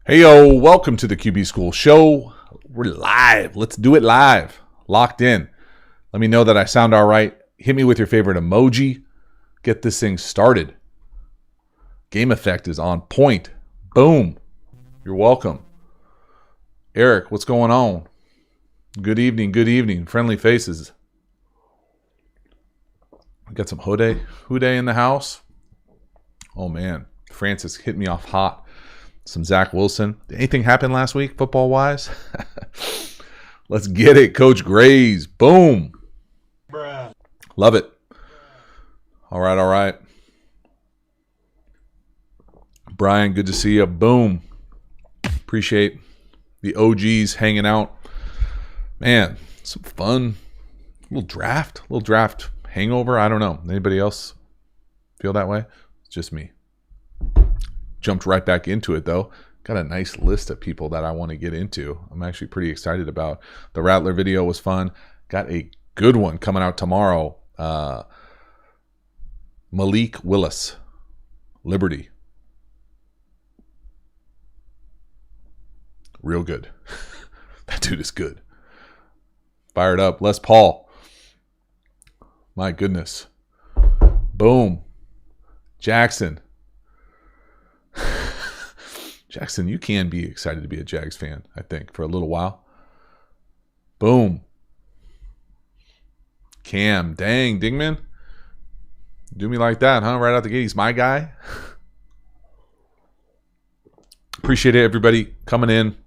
Hey, yo, welcome to the QB School Show. We're live. Let's do it live. Locked in. Let me know that I sound all right. Hit me with your favorite emoji. Get this thing started. Game effect is on point. Boom. You're welcome. Eric, what's going on? Good evening. Good evening. Friendly faces. We got some Houday in the house. Oh, man. Francis hit me off hot. Some Zach Wilson. Did anything happen last week, football-wise? Let's get it, Coach Grays. Boom. Bruh. Love it. All right. Brian, good to see you. Boom. Appreciate the OGs hanging out. Man, some fun. Little draft hangover. I don't know. Anybody else feel that way? It's just me. Jumped right back into it, though. Got a nice list of people that I want to get into. I'm actually pretty excited about. The Rattler video was fun. Got a good one coming out tomorrow. Malik Willis, Liberty. Real good. That dude is good. Fired up. Les Paul. My goodness. Boom. Jackson. Jackson, you can be excited to be a Jags fan, I think, for a little while. Boom. Cam. Dang, Dingman. Do me like that, huh? Right out the gate. He's my guy. Appreciate it, everybody coming in.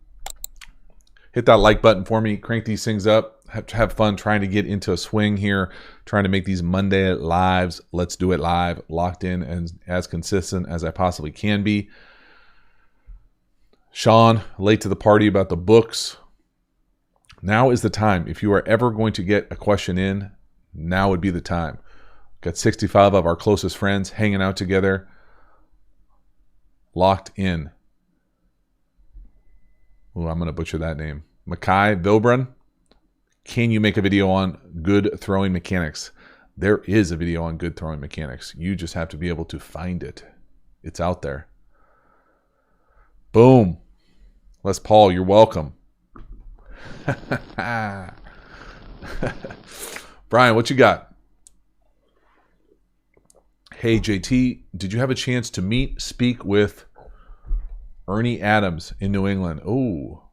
Hit that like button for me. Crank these things up. Have fun trying to get into a swing here. Trying to make these Monday lives. Let's do it live. Locked in and as consistent as I possibly can be. Sean, late to the party about the books. Now is the time. If you are ever going to get a question in, now would be the time. Got 65 of our closest friends hanging out together. Locked in. Oh, I'm going to butcher that name. Makai Vilbrun. Can you make a video on good throwing mechanics? There is a video on good throwing mechanics. You just have to be able to find it. It's out there. Boom. Les Paul, you're welcome. Brian, what you got? Hey, JT, did you have a chance to speak with Ernie Adams in New England? Oh,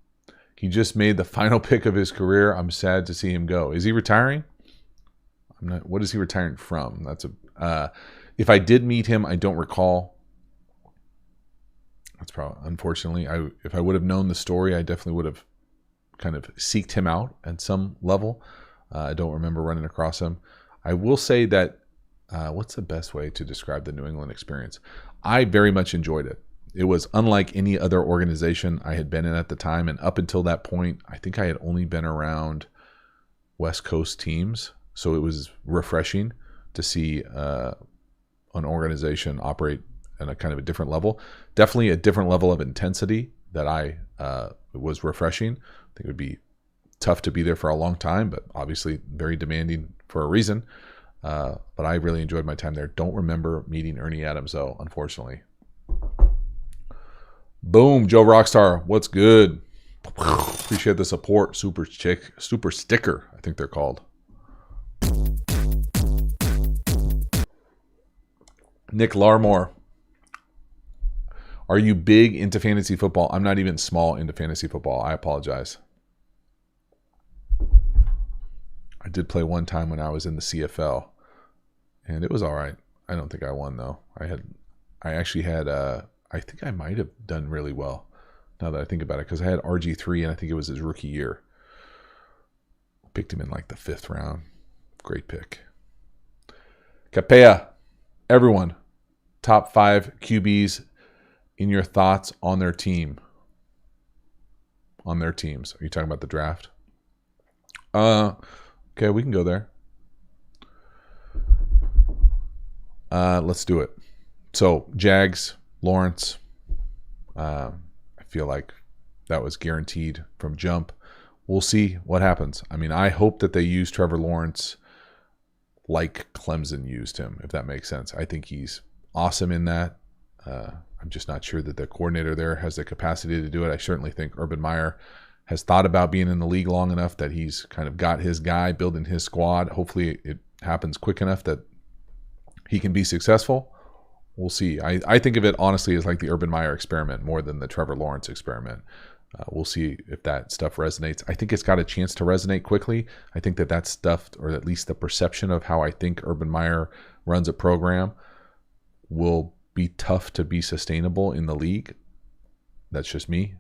he just made the final pick of his career. I'm sad to see him go. Is he retiring? I'm not. What is he retiring from? That's a. If I did meet him, I don't recall. That's probably, unfortunately, if I would have known the story, I definitely would have kind of seeked him out at some level. I don't remember running across him. I will say that, what's the best way to describe the New England experience? I very much enjoyed it. It was unlike any other organization I had been in at the time. And up until that point, I think I had only been around West Coast teams. So it was refreshing to see an organization operate at a kind of a different level. Definitely a different level of intensity that was refreshing. I think it would be tough to be there for a long time, but obviously very demanding for a reason. But I really enjoyed my time there. Don't remember meeting Ernie Adams, though, unfortunately. Boom, Joe Rockstar. What's good? Appreciate the support. Super sticker, I think they're called. Nick Larmore. Are you big into fantasy football? I'm not even small into fantasy football. I apologize. I did play one time when I was in the CFL, and it was all right. I don't think I won, though. I actually had, I think I might have done really well, now that I think about it, because I had RG3, and I think it was his rookie year. Picked him in like the 5th round. Great pick. Capea, everyone, top 5 QBs in your thoughts on their team. On their teams. Are you talking about the draft? Okay, we can go there. Let's do it. So, Jags, Lawrence. I feel like that was guaranteed from jump. We'll see what happens. I mean, I hope that they use Trevor Lawrence like Clemson used him, if that makes sense. I think he's awesome in that. I'm just not sure that the coordinator there has the capacity to do it. I certainly think Urban Meyer has thought about being in the league long enough that he's kind of got his guy, building his squad. Hopefully it happens quick enough that he can be successful. We'll see. I think of it honestly as like the Urban Meyer experiment more than the Trevor Lawrence experiment. We'll see if that stuff resonates. I think it's got a chance to resonate quickly. I think that stuff, or at least the perception of how I think Urban Meyer runs a program, will be tough to be sustainable in the league. That's just me.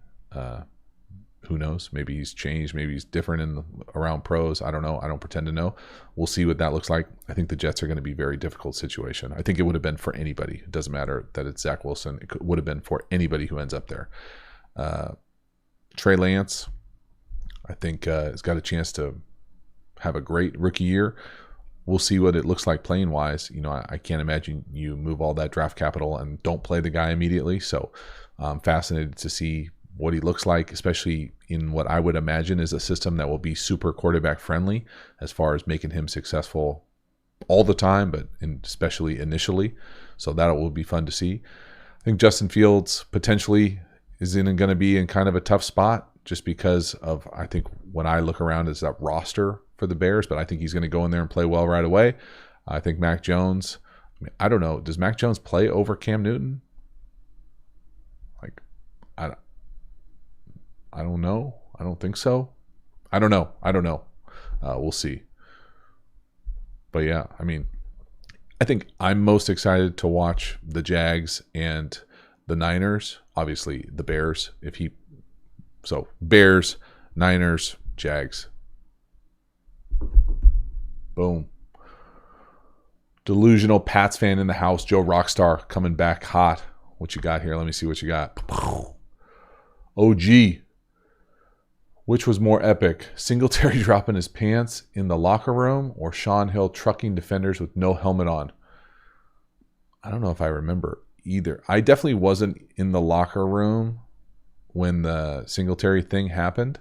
Who knows? Maybe he's changed. Maybe he's different around pros. I don't know. I don't pretend to know. We'll see what that looks like. I think the Jets are going to be a very difficult situation. I think it would have been for anybody. It doesn't matter that it's Zach Wilson. It would have been for anybody who ends up there. Trey Lance, I think, has got a chance to have a great rookie year. We'll see what it looks like playing wise. I can't imagine you move all that draft capital and don't play the guy immediately. So I'm fascinated to see what he looks like, especially in what I would imagine is a system that will be super quarterback friendly as far as making him successful all the time, but especially initially. So that will be fun to see. I think Justin Fields potentially is going to be in kind of a tough spot just because of, I think when I look around is that roster for the Bears, but I think he's going to go in there and play well right away. I think Mac Jones, I don't know. Does Mac Jones play over Cam Newton? I don't know. I don't think so. I don't know. We'll see. But yeah, I think I'm most excited to watch the Jags and the Niners. Obviously, the Bears. So Bears, Niners, Jags. Boom. Delusional Pats fan in the house. Joe Rockstar coming back hot. What you got here? Let me see what you got. OG. Which was more epic? Singletary dropping his pants in the locker room or Sean Hill trucking defenders with no helmet on? I don't know if I remember either. I definitely wasn't in the locker room when the Singletary thing happened.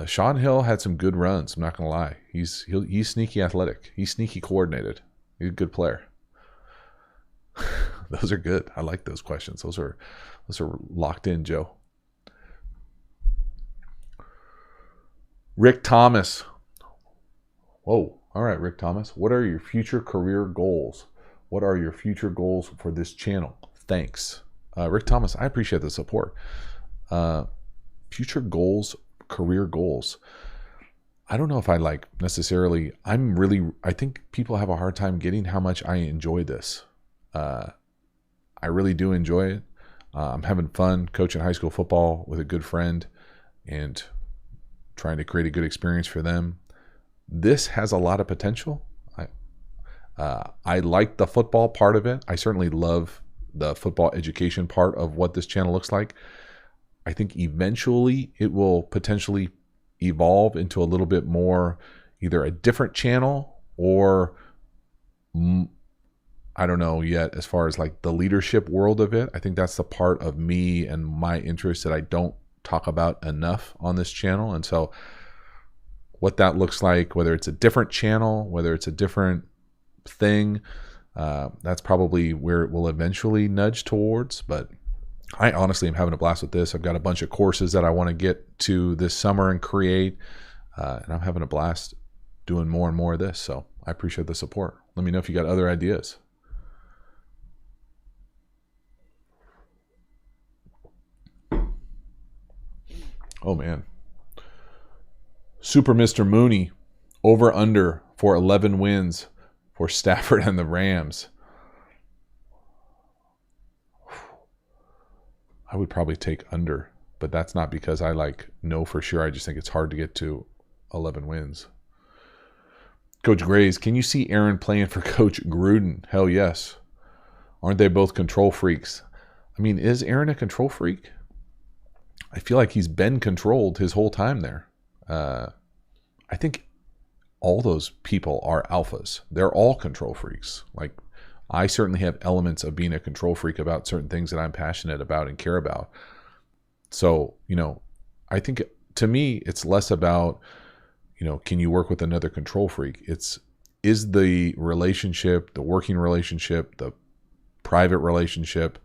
Sean Hill had some good runs. I'm not going to lie. He's sneaky athletic. He's sneaky coordinated. He's a good player. Those are good. I like those questions. Those are locked in, Joe. Rick Thomas. Whoa. All right, Rick Thomas. What are your future career goals? What are your future goals for this channel? Thanks. Rick Thomas, I appreciate the support. Future goals, career goals. I don't know if I necessarily, I think people have a hard time getting how much I enjoy this. I really do enjoy it. I'm having fun coaching high school football with a good friend and trying to create a good experience for them. This has a lot of potential. I like the football part of it. I certainly love the football education part of what this channel looks like. I think eventually it will potentially evolve into a little bit more either a different channel or I don't know yet as far as the leadership world of it. I think that's the part of me and my interest that I don't talk about enough on this channel. And so what that looks like, whether it's a different channel, whether it's a different thing, that's probably where it will eventually nudge towards. But I honestly am having a blast with this. I've got a bunch of courses that I want to get to this summer and create, and I'm having a blast doing more and more of this. So I appreciate the support. Let me know if you got other ideas. Oh, man. Super Mr. Mooney, over under for 11 wins for Stafford and the Rams. I would probably take under, but that's not because I know for sure. I just think it's hard to get to 11 wins. Coach Grays, can you see Aaron playing for Coach Gruden? Hell yes. Aren't they both control freaks? Is Aaron a control freak? I feel like he's been controlled his whole time there. I think all those people are alphas. They're all control freaks. I certainly have elements of being a control freak about certain things that I'm passionate about and care about. So, I think to me, it's less about, can you work with another control freak? Is the relationship, the working relationship, the private relationship,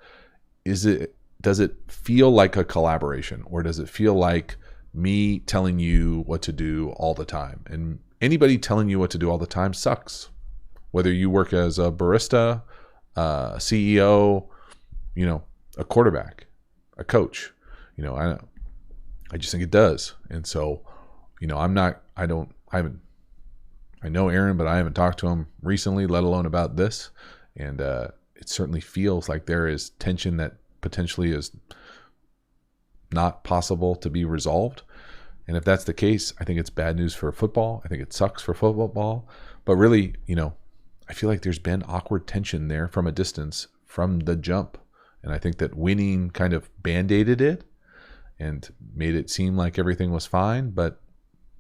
does it feel like a collaboration, or does it feel like me telling you what to do all the time? And anybody telling you what to do all the time sucks. Whether you work as a barista, a CEO, a quarterback, a coach, I just think it does. And so, I know Aaron, but I haven't talked to him recently, let alone about this. And it certainly feels like there is tension that potentially is not possible to be resolved. And if that's the case, I think it's bad news for football. I think it sucks for football. But really, I feel like there's been awkward tension there from a distance from the jump. And I think that winning kind of band-aided it and made it seem like everything was fine. But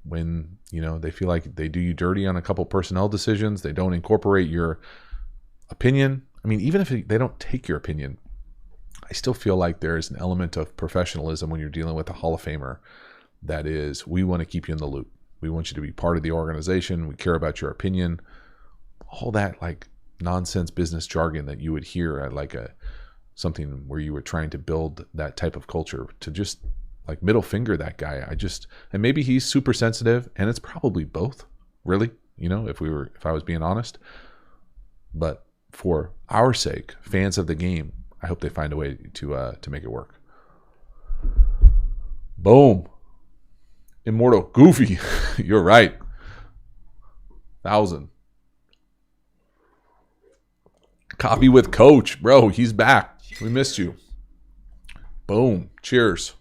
when, they feel like they do you dirty on a couple personnel decisions, they don't incorporate your opinion. I mean, even if they don't take your opinion, I still feel like there is an element of professionalism when you're dealing with a Hall of Famer. That is, we want to keep you in the loop. We want you to be part of the organization. We care about your opinion. All that like nonsense business jargon that you would hear at like something where you were trying to build that type of culture, to just like middle finger that guy. And maybe he's super sensitive, and it's probably both, really, if I was being honest. But for our sake, fans of the game, I hope they find a way to make it work. Boom. Immortal Goofy. You're right. 1,000. Coffee with Coach. Bro, he's back. We missed you. Boom. Cheers.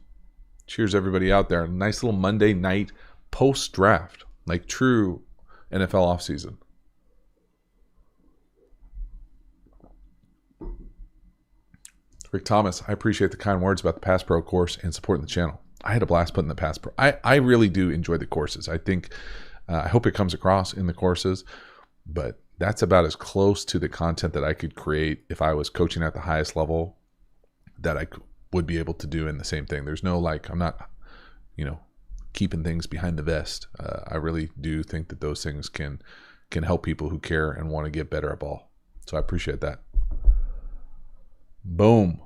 Cheers, everybody out there. Nice little Monday night post-draft. Like true NFL offseason. Rick Thomas, I appreciate the kind words about the Pass Pro course and supporting the channel. I had a blast putting the Pass Pro. I really do enjoy the courses. I think, I hope it comes across in the courses, but that's about as close to the content that I could create if I was coaching at the highest level that I would be able to do in the same thing. There's no I'm not, keeping things behind the vest. I really do think that those things can help people who care and want to get better at ball. So I appreciate that. Boom.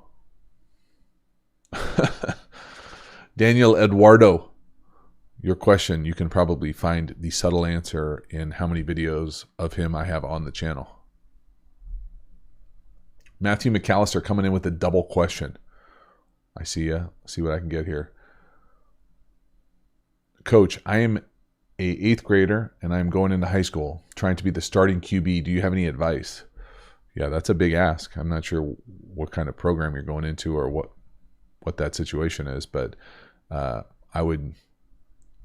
Daniel Eduardo, your question, you can probably find the subtle answer in how many videos of him I have on the channel. Matthew McAllister coming in with a double question. I see ya. See what I can get here. Coach, I am a 8th grader and I'm going into high school, trying to be the starting QB. Do you have any advice? Yeah, that's a big ask. I'm not sure what kind of program you're going into or what that situation is, but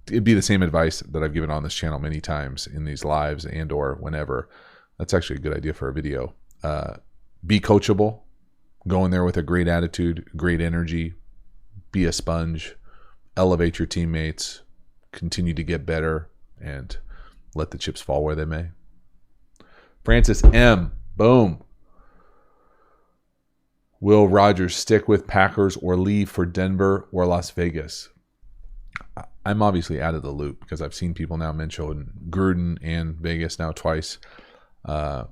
it'd be the same advice that I've given on this channel many times in these lives and or whenever. That's actually a good idea for a video. Be coachable, go in there with a great attitude, great energy, be a sponge, elevate your teammates, continue to get better, and let the chips fall where they may. Francis M. Boom. Will Rodgers stick with Packers or leave for Denver or Las Vegas? I'm obviously out of the loop because I've seen people now mention Gruden and Vegas now twice. I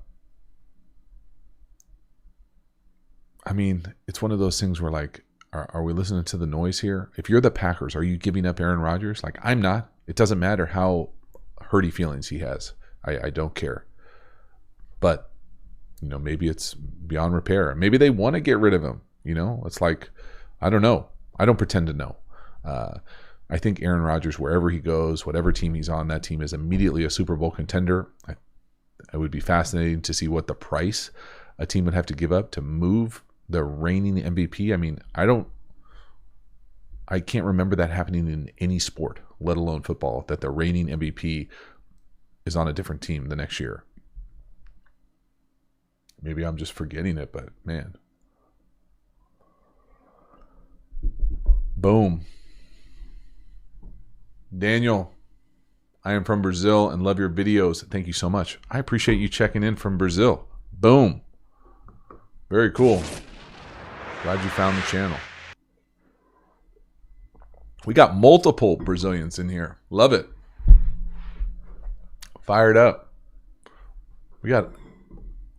mean, it's one of those things where like, are we listening to the noise here? If you're the Packers, are you giving up Aaron Rodgers? Like, I'm not. It doesn't matter how hurty feelings he has. I don't care. But maybe it's beyond repair. Maybe they want to get rid of him. It's like, I don't know. I don't pretend to know. I think Aaron Rodgers, wherever he goes, whatever team he's on, that team is immediately a Super Bowl contender. It would be fascinating to see what the price a team would have to give up to move the reigning MVP. I mean, I can't remember that happening in any sport, let alone football, that the reigning MVP is on a different team the next year. Maybe I'm just forgetting it, but man. Boom. Daniel, I am from Brazil and love your videos. Thank you so much. I appreciate you checking in from Brazil. Boom. Very cool. Glad you found the channel. We got multiple Brazilians in here. Love it. Fired up. We got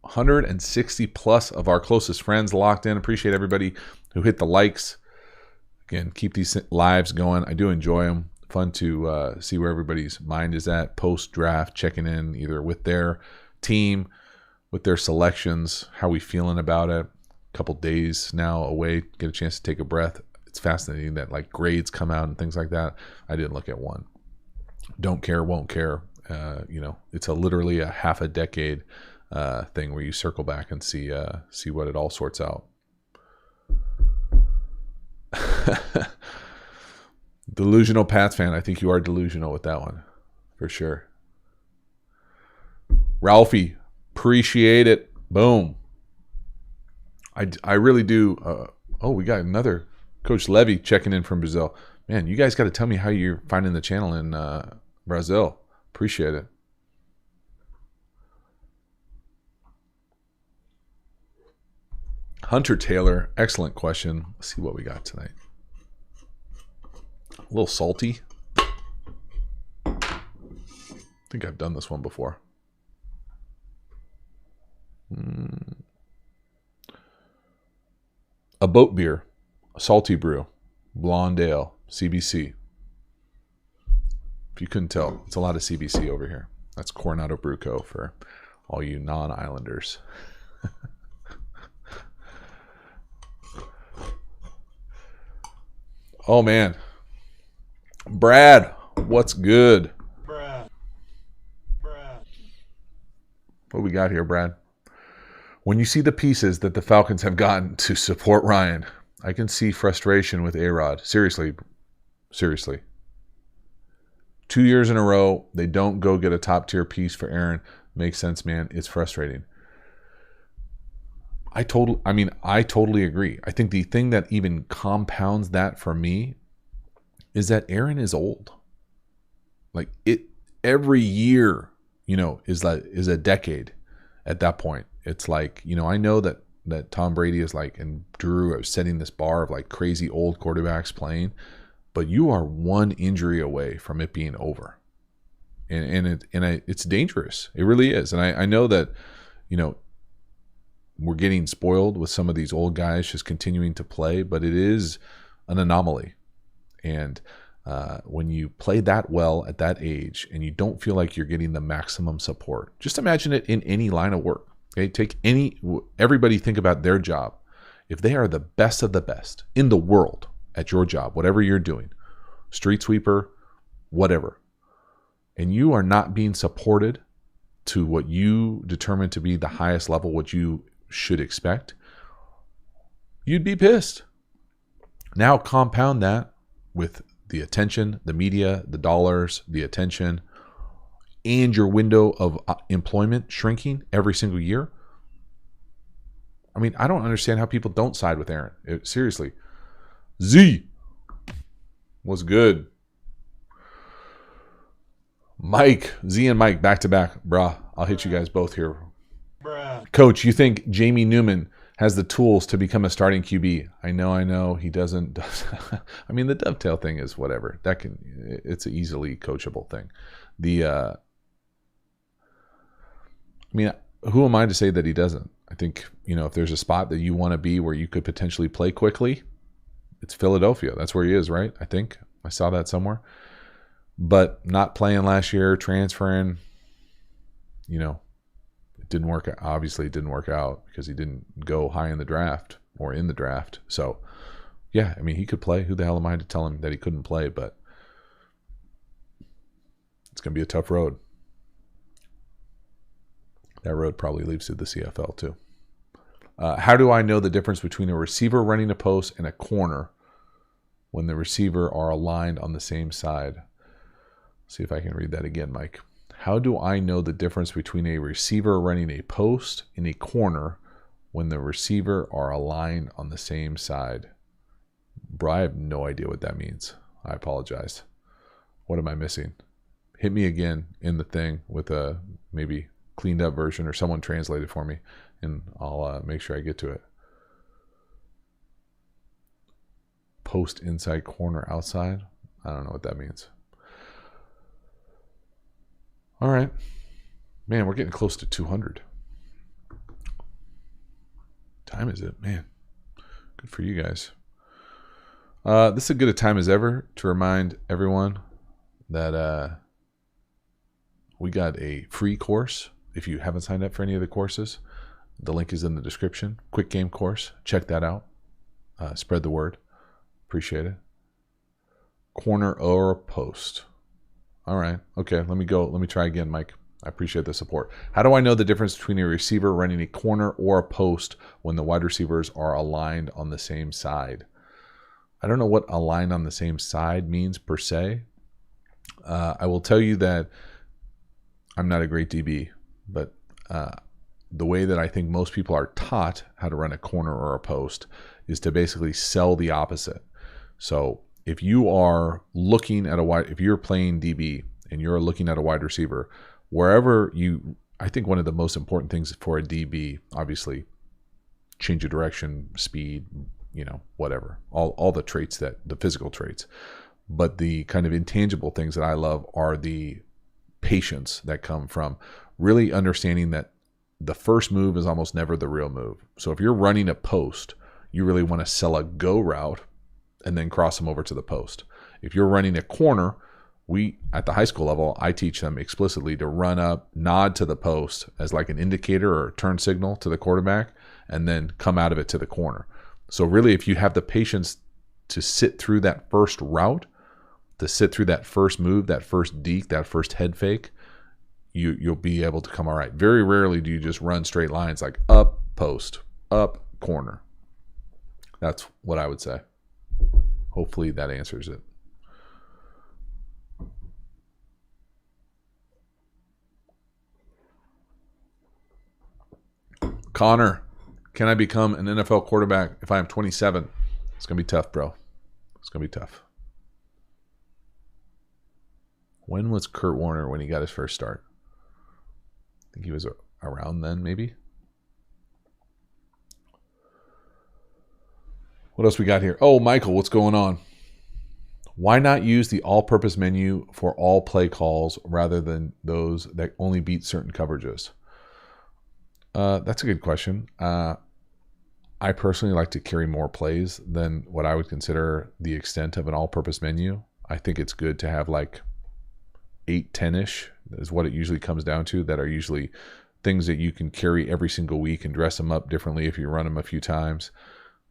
160 plus of our closest friends locked in. Appreciate everybody who hit the likes. Again, keep these lives going. I do enjoy them. Fun to see where everybody's mind is at post-draft, checking in either with their team, with their selections, how we feeling about it. A couple days now away, get a chance to take a breath. It's fascinating that like grades come out and things like that. I didn't look at one. Don't care, won't care. It's literally a half a decade thing where you circle back and see what it all sorts out. Delusional Pats fan. I think you are delusional with that one for sure. Ralphie, appreciate it. Boom. I really do. We got another Coach Levy checking in from Brazil. Man, you guys got to tell me how you're finding the channel in Brazil. Appreciate it. Hunter Taylor, excellent question. Let's see what we got tonight. A little salty. I think I've done this one before. A boat beer, a salty brew, blonde ale, CBC. If you couldn't tell, it's a lot of CBC over here. That's Coronado Brew Co. for all you non-islanders. Oh, man. Brad, what's good? Brad. What we got here, Brad? When you see the pieces that the Falcons have gotten to support Ryan, I can see frustration with A-Rod. Seriously. 2 years in a row, they don't go get a top-tier piece for Aaron. Makes sense, man. It's frustrating. I totally agree. I think the thing that even compounds that for me is that Aaron is old. Like every year, is a decade at that point. It's like, I know that Tom Brady is like, and Drew are setting this bar of like crazy old quarterbacks playing, but you are one injury away from it being over. And it's dangerous. It really is. And I know that, we're getting spoiled with some of these old guys just continuing to play, but it is an anomaly. And when you play that well at that age and you don't feel like you're getting the maximum support, just imagine it in any line of work. Okay, everybody think about their job. If they are the best of the best in the world at your job, whatever you're doing, street sweeper, whatever, and you are not being supported to what you determine to be the highest level, what you should expect, you'd be pissed. Now compound that with the attention, the media, the dollars, the attention, and your window of employment shrinking every single year. I mean, I don't understand how people don't side with Aaron. Seriously. Z was good. Mike, Z and Mike, back to back. Brah, I'll hit you guys both here. Bruh. Coach, you think Jamie Newman has the tools to become a starting QB? I know. He doesn't. I mean, the dovetail thing is whatever. It's an easily coachable thing. Who am I to say that he doesn't? I think, if there's a spot that you want to be where you could potentially play quickly, it's Philadelphia. That's where he is, right? I think I saw that somewhere. But not playing last year, transferring, it didn't work. Obviously, it didn't work out because he didn't go high in the draft or in the draft. So, yeah, I mean, he could play. Who the hell am I to tell him that he couldn't play? But it's going to be a tough road. That road probably leads to the CFL too. How do I know the difference between a receiver running a post and a corner when the receiver are aligned on the same side? See if I can read that again, Mike. How do I know the difference between a receiver running a post and a corner when the receiver are aligned on the same side? Bro, I have no idea what that means. I apologize. What am I missing? Hit me again in the thing with a maybe cleaned up version or someone translate it for me, and I'll make sure I get to it. Post inside, corner outside. I don't know what that means. All right. Man, we're getting close to 200. Time is it, man? Good for you guys. This is as good a time as ever to remind everyone that we got a free course. If you haven't signed up for any of the courses, the link is in the description. Quick game course. Check that out. Spread the word. Appreciate it. Corner or post. All right. Okay, let me go. Let me try again, Mike. I appreciate the support. How do I know the difference between a receiver running a corner or a post when the wide receivers are aligned on the same side? I don't know what aligned on the same side means per se. I will tell you that I'm not a great DB, but the way that I think most people are taught how to run a corner or a post is to basically sell the opposite. So if you are looking at if you're playing DB and you're looking at a wide receiver, I think one of the most important things for a DB, obviously, change of direction, speed, whatever, all the traits, the physical traits. But the kind of intangible things that I love are the patience that come from really understanding that the first move is almost never the real move. So if you're running a post, you really want to sell a go route and then cross them over to the post. If you're running a corner, at the high school level, I teach them explicitly to run up, nod to the post as like an indicator or turn signal to the quarterback, and then come out of it to the corner. So really, if you have the patience to sit through that first route, to sit through that first move, that first deke, that first head fake, you'll be able to come all right. Very rarely do you just run straight lines like up, post, up, corner. That's what I would say. Hopefully that answers it. Connor, can I become an NFL quarterback if I am 27? It's going to be tough, bro. It's going to be tough. When was Kurt Warner when he got his first start? I think he was around then, maybe. What else we got here? Oh, Michael, what's going on? Why not use the all-purpose menu for all play calls rather than those that only beat certain coverages? That's a good question. I personally like to carry more plays than what I would consider the extent of an all-purpose menu. I think it's good to have like 8, 10-ish is what it usually comes down to, that are usually things that you can carry every single week and dress them up differently if you run them a few times.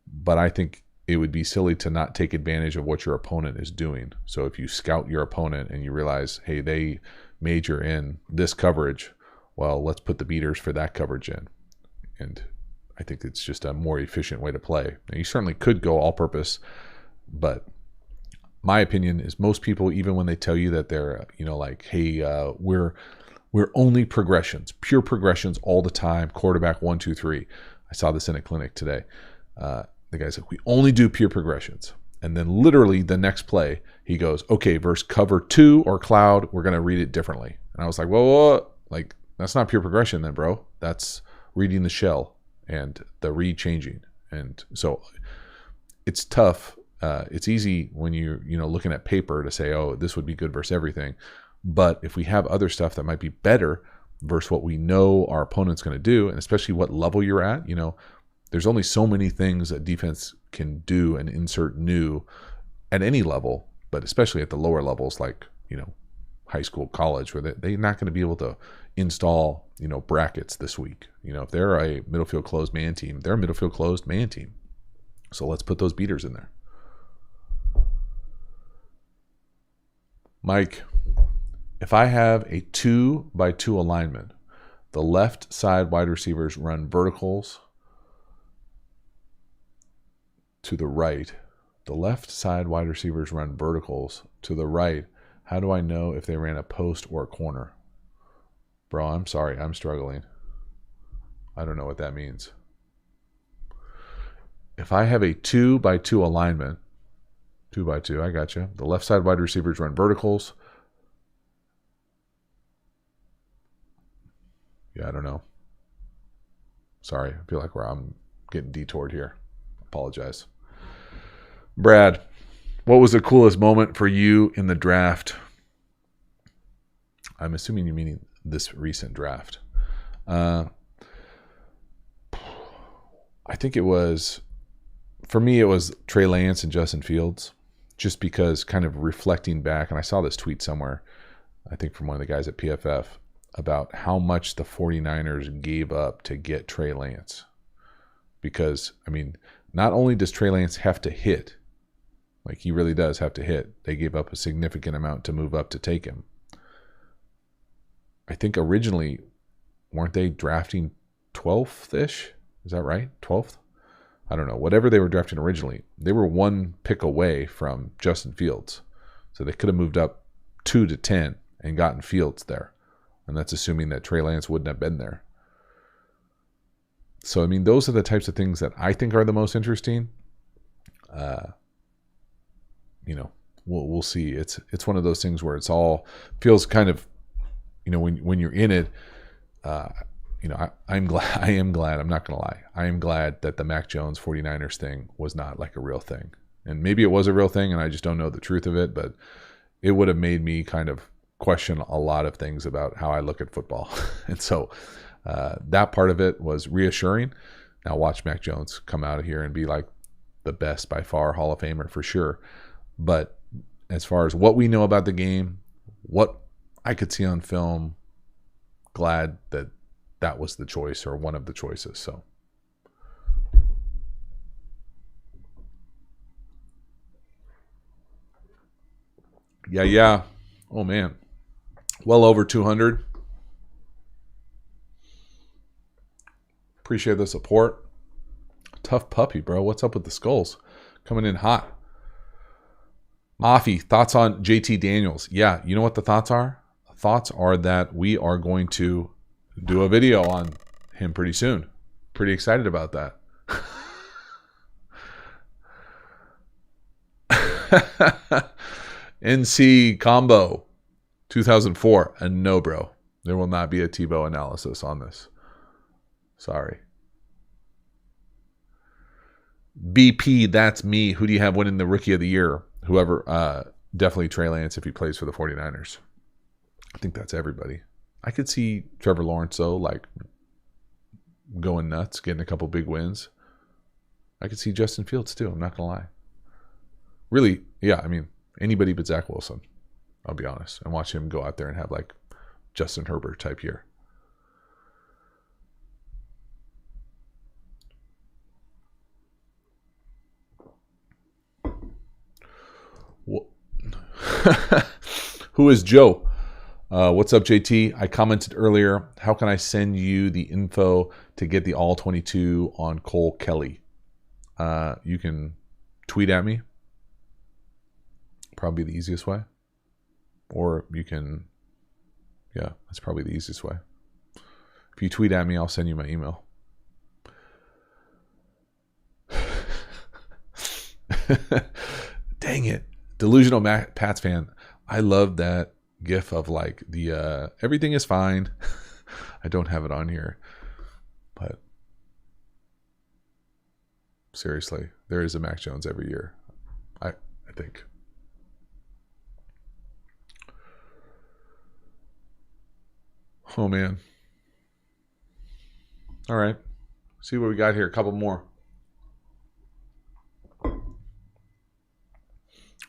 But I think it would be silly to not take advantage of what your opponent is doing. So if you scout your opponent and you realize, hey, they major in this coverage, well, let's put the beaters for that coverage in. And I think it's just a more efficient way to play. Now, you certainly could go all-purpose, but my opinion is most people, even when they tell you that they're, like, hey, we're only progressions, pure progressions all the time, quarterback 1, 2, 3. I saw this in a clinic today. The guy's like, we only do pure progressions. And then literally the next play, he goes, okay, verse cover 2 or cloud, we're going to read it differently. And I was like, whoa, like, that's not pure progression then, bro. That's reading the shell and the read changing. And so it's tough. It's easy when you're, looking at paper to say, oh, this would be good versus everything. But if we have other stuff that might be better versus what we know our opponent's going to do, and especially what level you're at, there's only so many things a defense can do and insert new at any level, but especially at the lower levels like, high school, college, where they're not going to be able to install, brackets this week. If they're a middle field closed man team, they're a middle field closed man team. So let's put those beaters in there. Mike, if I have a 2-by-2 alignment, the left side wide receivers run verticals to the right. The left side wide receivers run verticals to the right. How do I know if they ran a post or a corner? Bro, I'm sorry. I'm struggling. I don't know what that means. If I have a 2-by-2 alignment, 2-by-2, I got you. The left side wide receivers run verticals. Yeah, I don't know. Sorry. I feel like I'm getting detoured here. Apologize. Brad, what was the coolest moment for you in the draft? I'm assuming you mean this recent draft. I I think it was, for me, it was Trey Lance and Justin Fields, just because kind of reflecting back, and I saw this tweet somewhere, I think from one of the guys at PFF, about how much the 49ers gave up to get Trey Lance. Because, I mean, not only does Trey Lance have to hit, like he really does have to hit, they gave up a significant amount to move up to take him. I think originally, weren't they drafting 12th-ish? Is that right? 12th? I don't know. Whatever they were drafting originally, they were one pick away from Justin Fields. So they could have moved up 2 to 10 and gotten Fields there. And that's assuming that Trey Lance wouldn't have been there. So, I mean, those are the types of things that I think are the most interesting. We'll see. It's one of those things where it's all feels kind of, when you're in it, I'm glad. I am glad. I'm not going to lie. I am glad that the Mac Jones 49ers thing was not like a real thing. And maybe it was a real thing and I just don't know the truth of it, but it would have made me kind of question a lot of things about how I look at football. And so that part of it was reassuring. Now watch Mac Jones come out of here and be like the best by far Hall of Famer for sure. But as far as what we know about the game, what I could see on film, glad that was the choice or one of the choices. So yeah. Oh man. Well over 200. Appreciate the support. Tough puppy, bro. What's up with the skulls? Coming in hot. Mafi, thoughts on JT Daniels? Yeah, you know what the thoughts are? The thoughts are that we are going to do a video on him pretty soon. Pretty excited about that. NC combo 2004. And no, bro. There will not be a Tebow analysis on this. Sorry. BP, that's me. Who do you have winning the Rookie of the Year? Whoever, definitely Trey Lance if he plays for the 49ers. I think that's everybody. I could see Trevor Lawrence, though, like going nuts, getting a couple big wins. I could see Justin Fields, too. I'm not going to lie. Really, yeah, I mean, anybody but Zach Wilson, I'll be honest, and watch him go out there and have like Justin Herbert type year. Who is Joe? What's up, JT? I commented earlier, how can I send you the info to get the all 22 on Cole Kelly? You can tweet at me. Probably the easiest way. Or you can, yeah, that's probably the easiest way. If you tweet at me, I'll send you my email. Dang it. Delusional Pats fan. I love that gif of like the everything is fine. I don't have it on here. But seriously, there is a Mac Jones every year. I think. Oh, man. All right. See what we got here. A couple more.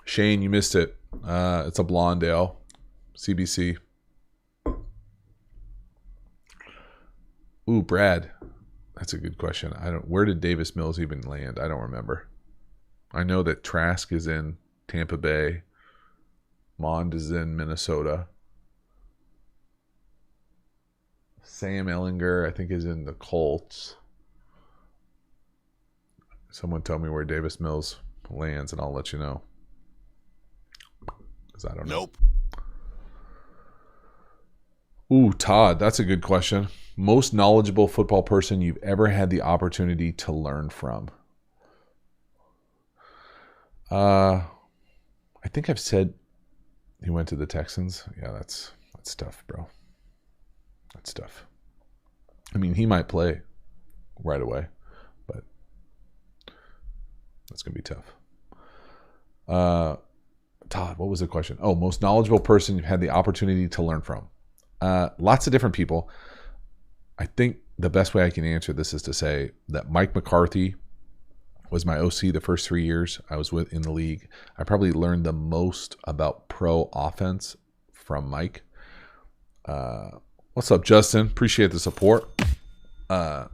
Shane, you missed it. It's a Blondale. CBC. Ooh, Brad. That's a good question. Where did Davis Mills even land? I don't remember. I know that Trask is in Tampa Bay. Mond is in Minnesota. Sam Ehlinger, I think, is in the Colts. Someone tell me where Davis Mills lands, and I'll let you know. Because I don't know. Nope. Ooh, Todd, that's a good question. Most knowledgeable football person you've ever had the opportunity to learn from? I think I've said he went to the Texans. Yeah, that's tough, bro. That's tough. I mean, he might play right away, but that's going to be tough. Todd, what was the question? Oh, most knowledgeable person you've had the opportunity to learn from. Lots of different people. I think the best way I can answer this is to say that Mike McCarthy was my OC the first 3 years I was in the league. I probably learned the most about pro offense from Mike. What's up, Justin? Appreciate the support. The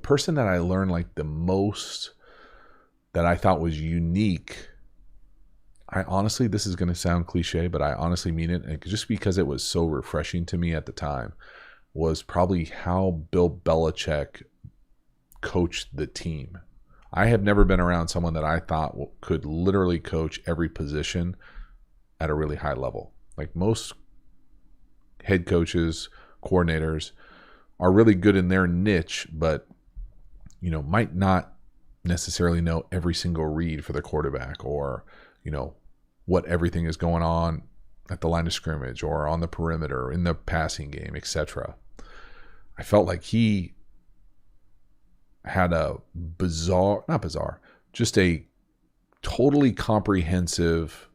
person that I learned like the most that I thought was unique, I honestly, this is going to sound cliche, but I honestly mean it, and just because it was so refreshing to me at the time, was probably how Bill Belichick coached the team. I have never been around someone that I thought could literally coach every position at a really high level. Like most head coaches, coordinators are really good in their niche, but might not necessarily know every single read for the quarterback, or what everything is going on at the line of scrimmage or on the perimeter in the passing game, etc. I felt like he had a just a totally comprehensive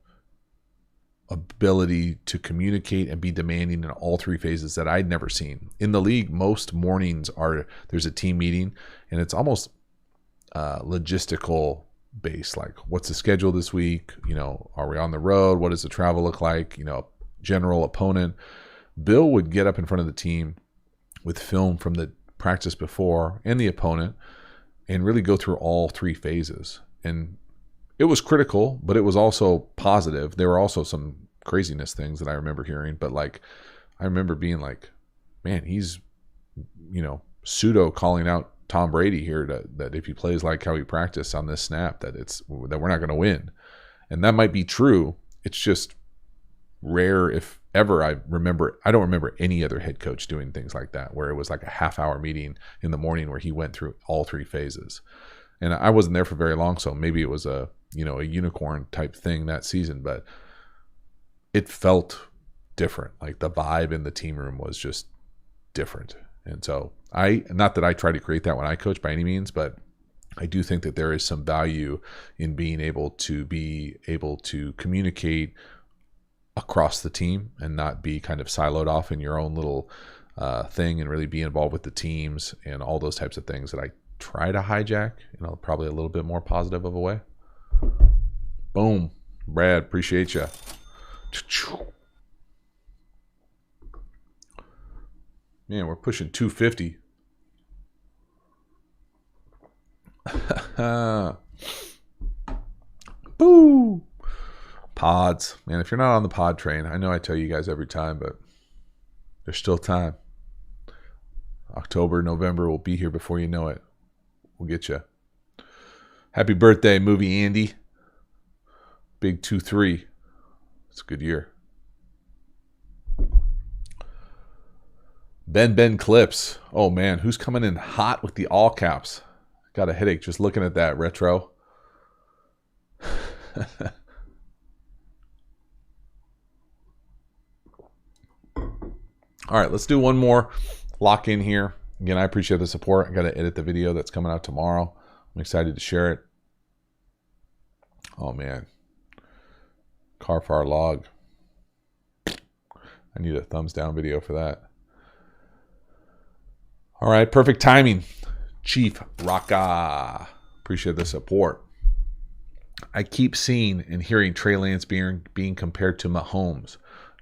ability to communicate and be demanding in all three phases that I'd never seen. In the league, most mornings there's a team meeting, and it's almost logistical based, like what's the schedule this week? Are we on the road? What does the travel look like? General opponent. Bill would get up in front of the team with film from the practice before and the opponent and really go through all three phases. And it was critical, but it was also positive. There were also some craziness things that I remember hearing, but I remember being like, man, he's, pseudo calling out Tom Brady here that if he plays like how he practiced on this snap, that we're not going to win. And that might be true. It's just rare, if ever. I don't remember any other head coach doing things like that, where it was like a half-hour meeting in the morning where he went through all three phases. And I wasn't there for very long, so maybe it was a unicorn type thing that season, but it felt different. Like the vibe in the team room was just different. And so not that I try to create that when I coach by any means, but I do think that there is some value in being able to communicate across the team and not be kind of siloed off in your own little thing, and really be involved with the teams and all those types of things that I try to hijack, probably a little bit more positive of a way. Boom. Brad, appreciate you. Man, we're pushing 250. Boo! Pods. Man, if you're not on the pod train, I know I tell you guys every time, but there's still time. October, November will be here before you know it. We'll get you. Happy birthday, Movie Andy. Big 2-3. It's a good year. Ben Clips. Oh, man. Who's coming in hot with the all caps? Got a headache just looking at that, Retro. All right, let's do one more lock in here. Again, I appreciate the support. I got to edit the video that's coming out tomorrow. I'm excited to share it. Oh, man. Carfar log. I need a thumbs down video for that. All right, perfect timing. Chief Rocka. Appreciate the support. I keep seeing and hearing Trey Lance being compared to Mahomes.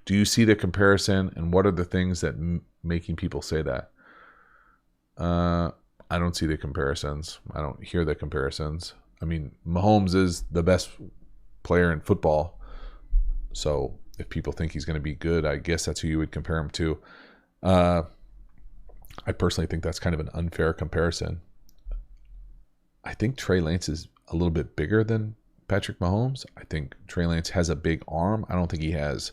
Do you see the comparison, and what are the things that making people say that? I don't see the comparisons. I don't hear the comparisons. I mean, Mahomes is the best player in football. So if people think he's going to be good, I guess that's who you would compare him to. I personally think that's kind of an unfair comparison. I think Trey Lance is a little bit bigger than Patrick Mahomes. I think Trey Lance has a big arm. I don't think he has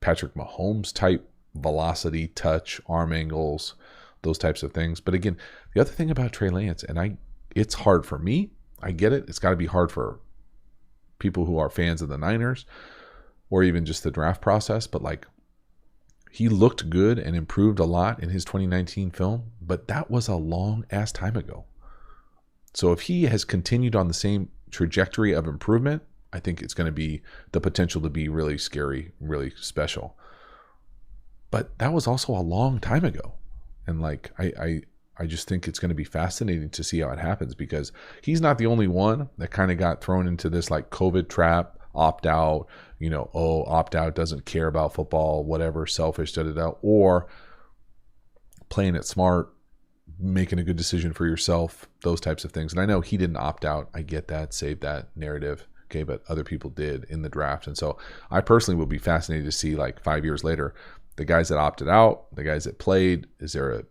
Patrick Mahomes type velocity, touch, arm angles, those types of things. But again, the other thing about Trey Lance, and it's hard for me. I get it. It's got to be hard for people who are fans of the Niners or even just the draft process. But he looked good and improved a lot in his 2019 film, but that was a long ass time ago. So if he has continued on the same trajectory of improvement, I think it's going to be the potential to be really scary, really special. But that was also a long time ago. And like I just think it's going to be fascinating to see how it happens, because he's not the only one that kind of got thrown into this like COVID trap, opt out, opt out, doesn't care about football, whatever, selfish, da da da, or playing it smart, making a good decision for yourself, those types of things. And I know he didn't opt out. I get that, save that narrative. Okay, but other people did in the draft. And so I personally would be fascinated to see, like 5 years later, the guys that opted out, the guys that played, is there a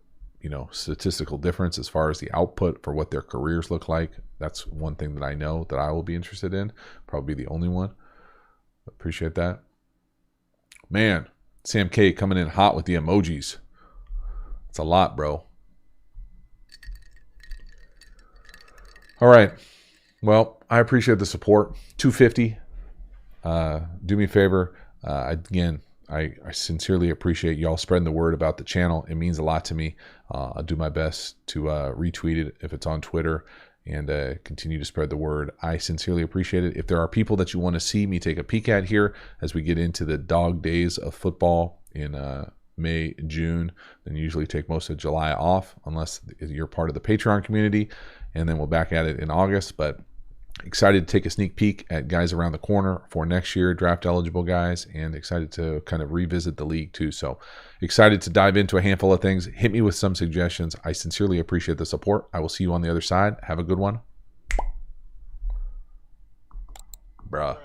statistical difference as far as the output for what their careers look like? That's one thing that I know that I will be interested in. Probably the only one. Appreciate that. Man, Sam K coming in hot with the emojis. It's a lot, bro. All right. Well, I appreciate the support. 250. Do me a favor. Again, I sincerely appreciate y'all spreading the word about the channel. It means a lot to me. I'll do my best to retweet it if it's on Twitter, and continue to spread the word. I sincerely appreciate it. If there are people that you want to see me take a peek at here as we get into the dog days of football in May, June, then usually take most of July off, unless you're part of the Patreon community, and then we'll back at it in August. But excited to take a sneak peek at guys around the corner for next year, draft eligible guys, and excited to kind of revisit the league too. So excited to dive into a handful of things. Hit me with some suggestions. I sincerely appreciate the support. I will see you on the other side. Have a good one. Bruh.